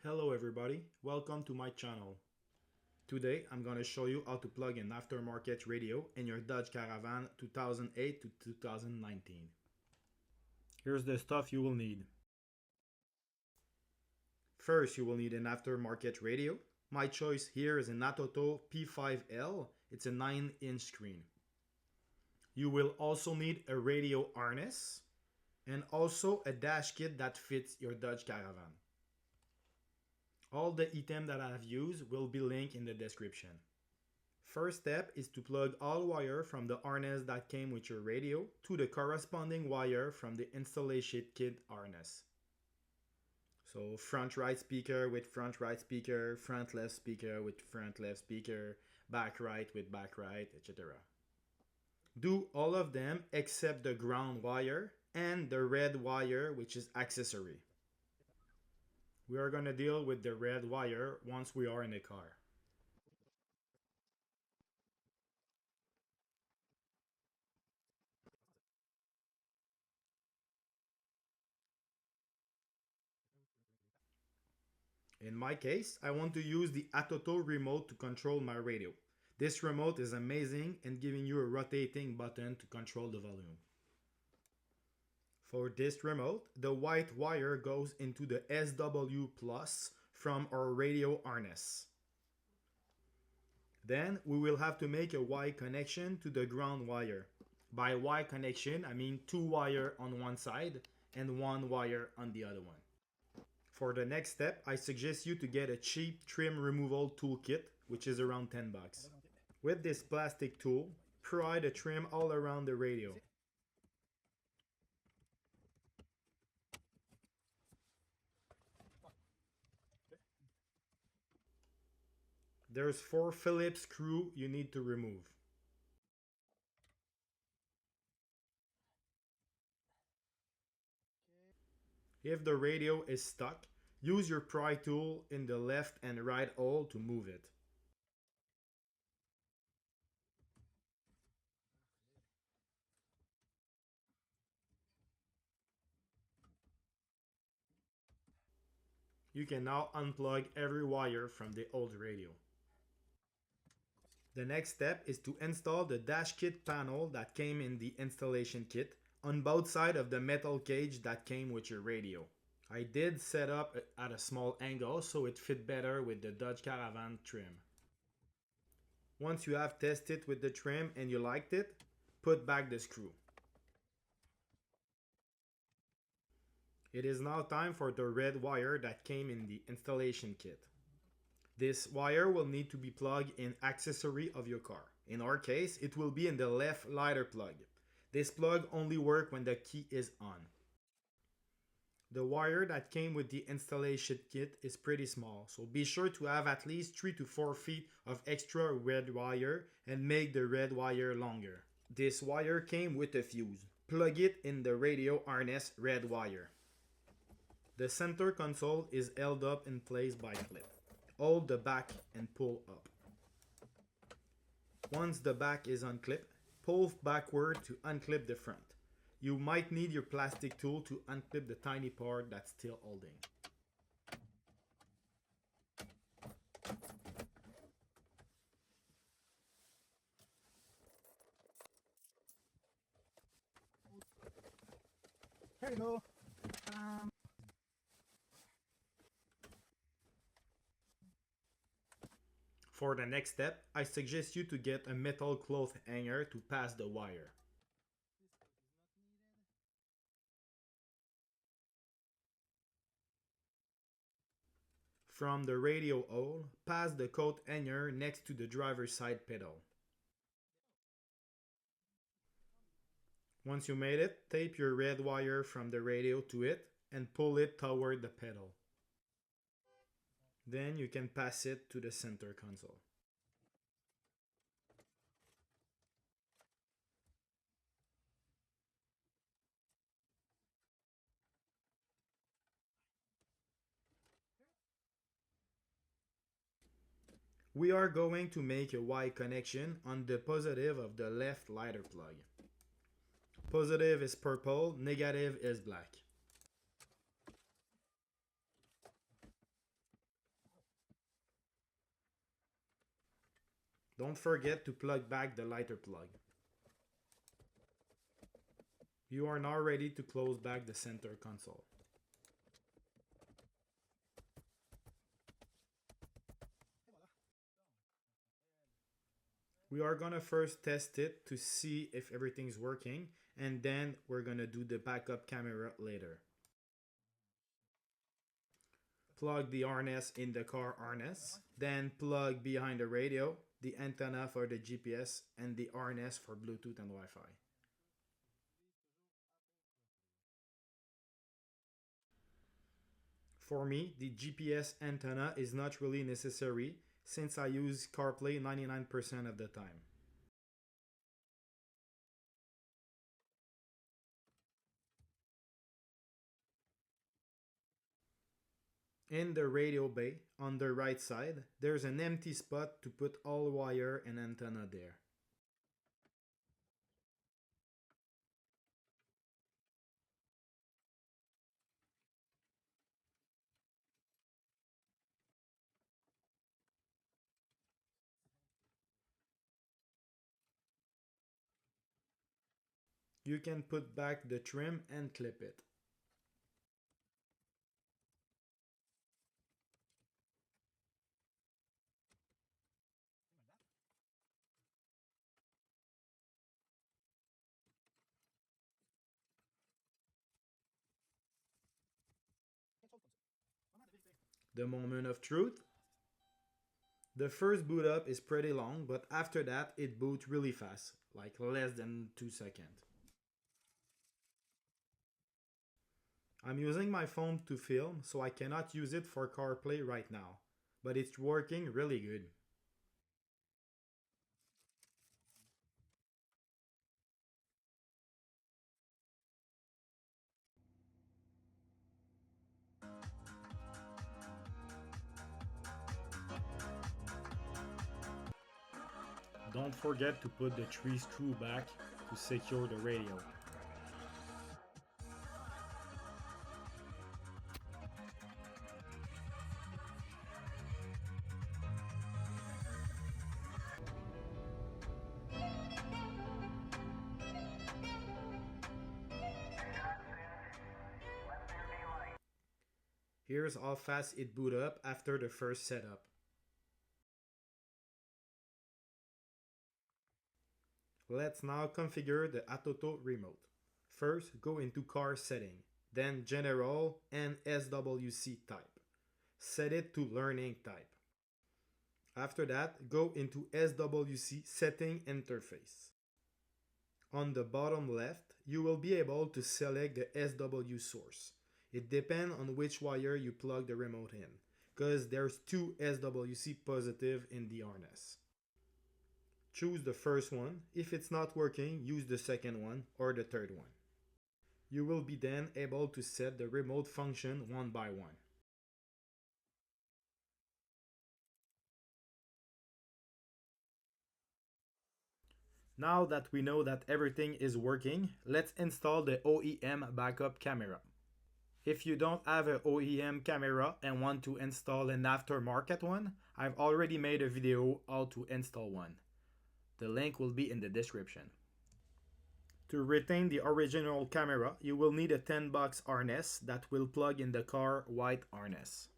Hello everybody, welcome to my channel. Today I'm going to show you how to plug an aftermarket radio in your Dodge Caravan 2008 to 2019. Here's the stuff you will need. First, you will need an aftermarket radio. My choice here is an Atoto P5L. It's a 9-inch screen. You will also need a radio harness and also a dash kit that fits your Dodge Caravan. All the items that I have used will be linked in the description. First step is to plug all wire from the harness that came with your radio to the corresponding wire from the installation kit harness. So front right speaker with front right speaker, front left speaker with front left speaker, back right with back right, etc. Do all of them except the ground wire and the red wire, which is accessory. We are going to deal with the red wire once we are in the car. In my case, I want to use the Atoto remote to control my radio. This remote is amazing and giving you a rotating button to control the volume. For this remote, the white wire goes into the SW plus from our radio harness. Then we will have to make a Y connection to the ground wire. By Y connection, I mean 2 wires on one side and 1 wire on the other one. For the next step, I suggest you to get a cheap trim removal toolkit, which is around 10 bucks. With this plastic tool, pry the trim all around the radio. There's 4 Phillips screws you need to remove. If the radio is stuck, use your pry tool in the left and right hole to move it. You can now unplug every wire from the old radio. The next step is to install the dash kit panel that came in the installation kit on both sides of the metal cage that came with your radio. I did set up at a small angle so it fit better with the Dodge Caravan trim. Once you have tested with the trim and you liked it, put back the screw. It is now time for the red wire that came in the installation kit. This wire will need to be plugged in accessory of your car. In our case, it will be in the left lighter plug. This plug only works when the key is on. The wire that came with the installation kit is pretty small, so be sure to have at least 3 to 4 feet of extra red wire and make the red wire longer. This wire came with a fuse. Plug it in the radio harness red wire. The center console is held up in place by clip. Hold the back and pull up. Once the back is unclipped, pull backward to unclip the front. You might need your plastic tool to unclip the tiny part that's still holding. Here you go. For the next step, I suggest you to get a metal cloth hanger to pass the wire. From the radio hole, pass the coat hanger next to the driver's side pedal. Once you made it, tape your red wire from the radio to it and pull it toward the pedal. Then you can pass it to the center console. We are going to make a Y connection on the positive of the left lighter plug. Positive is purple, negative is black. Don't forget to plug back the lighter plug. You are now ready to close back the center console. We are gonna first test it to see if everything's working, and then we're gonna do the backup camera later. Plug the harness in the car harness, then plug behind the radio, the antenna for the GPS, and the harness for Bluetooth and Wi-Fi. For me, the GPS antenna is not really necessary since I use CarPlay 99% of the time. In the radio bay, on the right side, there's an empty spot to put all wire and antenna there. You can put back the trim and clip it. The moment of truth. The first boot up is pretty long, but after that it boots really fast, like less than 2 seconds. I'm using my phone to film, so I cannot use it for CarPlay right now, but it's working really good. Don't forget to put the 3 screw back to secure the radio. Here's how fast it boot up after the first setup. Let's now configure the Atoto remote. First, go into car setting, then general and SWC type. Set it to learning type. After that, go into SWC setting interface. On the bottom left, you will be able to select the SW source. It depends on which wire you plug the remote in, because there's 2 SWC positive in the harness. Choose the first one. If it's not working, use the second one or the third one. You will be then able to set the remote function one by one. Now that we know that everything is working, let's install the OEM backup camera. If you don't have an OEM camera and want to install an aftermarket one, I've already made a video how to install one. The link will be in the description. To retain the original camera, you will need a 10-box harness that will plug in the car white harness.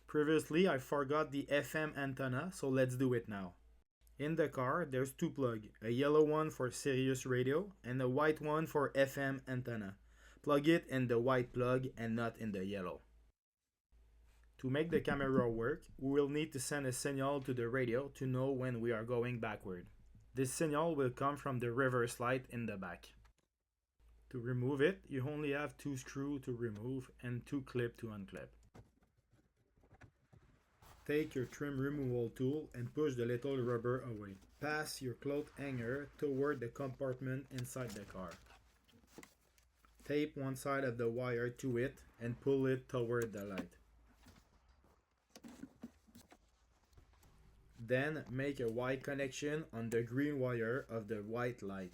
Previously, I forgot the FM antenna, so let's do it now. In the car, there's 2 plugs, a yellow one for Sirius radio and a white one for FM antenna. Plug it in the white plug and not in the yellow. To make the camera work, we will need to send a signal to the radio to know when we are going backward. This signal will come from the reverse light in the back. To remove it, you only have 2 screws to remove and 2 clips to unclip. Take your trim removal tool and push the little rubber away. Pass your cloth hanger toward the compartment inside the car. Tape one side of the wire to it and pull it toward the light. Then make a white connection on the green wire of the white light.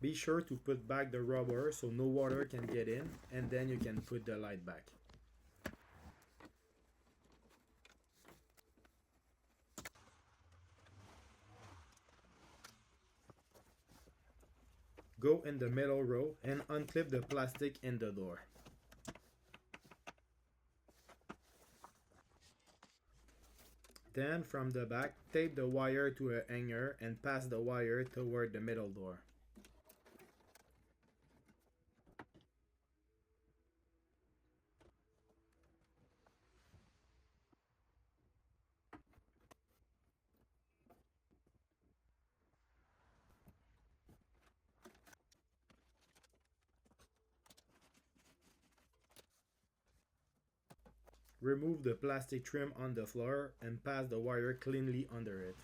Be sure to put back the rubber so no water can get in, and then you can put the light back. Go in the middle row and unclip the plastic in the door. Then from the back, tape the wire to a hanger and pass the wire toward the middle door. Remove the plastic trim on the floor and pass the wire cleanly under it.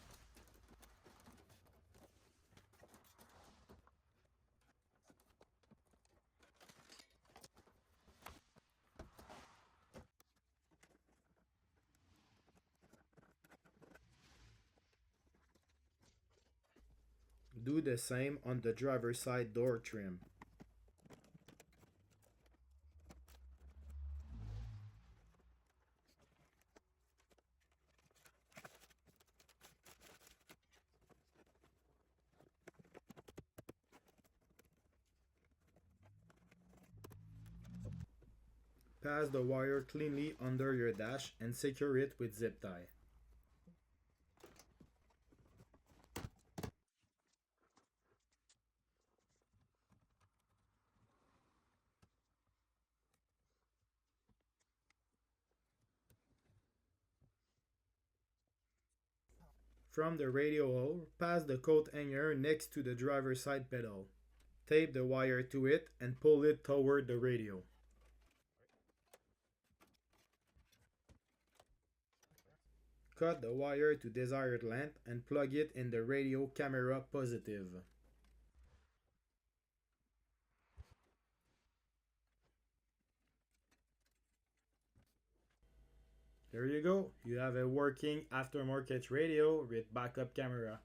Do the same on the driver's side door trim. Pass the wire cleanly under your dash and secure it with zip tie. From the radio hole, pass the coat hanger next to the driver's side pedal. Tape the wire to it and pull it toward the radio. Cut the wire to desired length and plug it in the radio camera positive. There you go. You have a working aftermarket radio with backup camera.